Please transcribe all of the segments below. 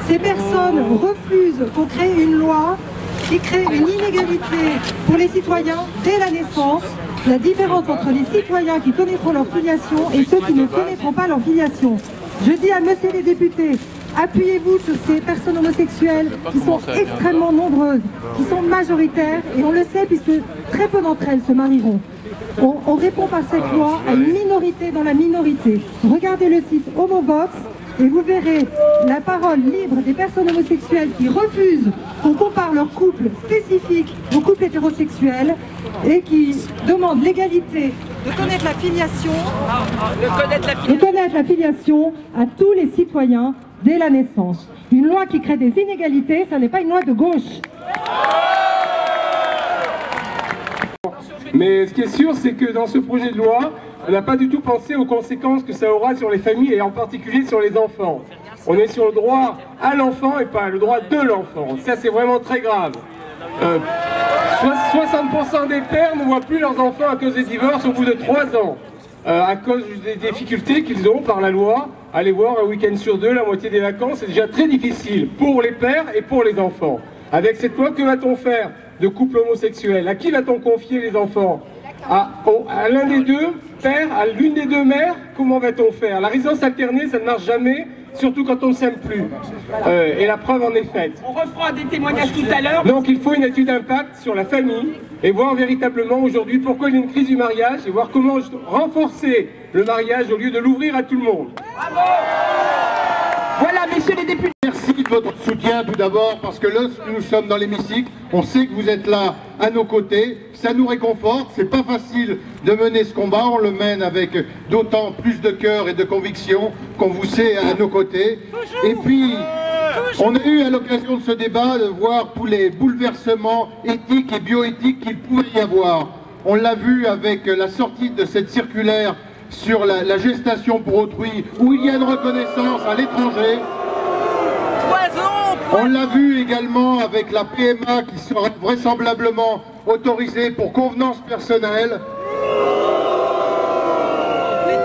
Ces personnes refusent qu'on crée une loi qui crée une inégalité pour les citoyens dès la naissance. La différence entre les citoyens qui connaîtront leur filiation et ceux qui ne connaîtront pas leur filiation. Je dis à monsieur les députés, appuyez-vous sur ces personnes homosexuelles qui sont extrêmement nombreuses, qui sont majoritaires, et on le sait puisque très peu d'entre elles se marieront. On répond par cette loi à une minorité dans la minorité. Regardez le site Homovox et vous verrez la parole libre des personnes homosexuelles qui refusent qu'on compare leur couple spécifique au couple hétérosexuel et qui demandent l'égalité de connaître la filiation, à tous les citoyens dès la naissance. Une loi qui crée des inégalités, ça n'est pas une loi de gauche. Mais ce qui est sûr, c'est que dans ce projet de loi, on n'a pas du tout pensé aux conséquences que ça aura sur les familles et en particulier sur les enfants. On est sur le droit à l'enfant et pas le droit de l'enfant. Ça, c'est vraiment très grave. 60% des pères ne voient plus leurs enfants à cause des divorces au bout de 3 ans. À cause des difficultés qu'ils ont par la loi, aller voir un week-end sur 2, la moitié des vacances, c'est déjà très difficile pour les pères et pour les enfants. Avec cette loi, que va-t-on faire de couple homosexuel? À qui va-t-on confier les enfants? À l'un des deux pères, à l'une des deux mères? Comment va-t-on faire? La résidence alternée, ça ne marche jamais, surtout quand on ne s'aime plus. Et la preuve en est faite. On refera des témoignages tout à l'heure. Donc il faut une étude d'impact sur la famille et voir véritablement aujourd'hui pourquoi il y a une crise du mariage et voir comment renforcer le mariage au lieu de l'ouvrir à tout le monde. Bravo. Voilà, messieurs les députés. Merci de votre soutien tout d'abord, parce que lorsque nous sommes dans l'hémicycle, on sait que vous êtes là à nos côtés, ça nous réconforte, c'est pas facile de mener ce combat, on le mène avec d'autant plus de cœur et de conviction qu'on vous sait à nos côtés. Et puis, on a eu à l'occasion de ce débat de voir tous les bouleversements éthiques et bioéthiques qu'il pouvait y avoir. On l'a vu avec la sortie de cette circulaire sur la gestation pour autrui, où il y a une reconnaissance à l'étranger. On l'a vu également avec la PMA qui sera vraisemblablement autorisée pour convenance personnelle.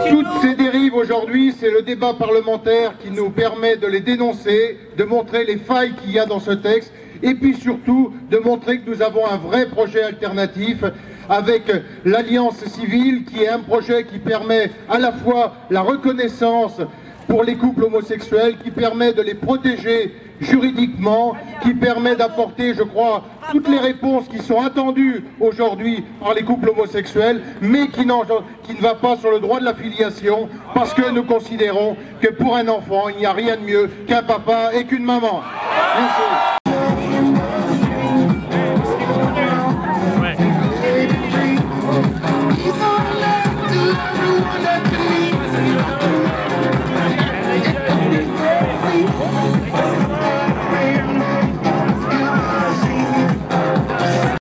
Toutes ces dérives aujourd'hui, c'est le débat parlementaire qui nous permet de les dénoncer, de montrer les failles qu'il y a dans ce texte, et puis surtout de montrer que nous avons un vrai projet alternatif avec l'Alliance civile, qui est un projet qui permet à la fois la reconnaissance pour les couples homosexuels, qui permet de les protéger juridiquement, qui permet d'apporter, je crois, toutes les réponses qui sont attendues aujourd'hui par les couples homosexuels, mais qui ne va pas sur le droit de la filiation, parce que nous considérons que pour un enfant, il n'y a rien de mieux qu'un papa et qu'une maman. Merci.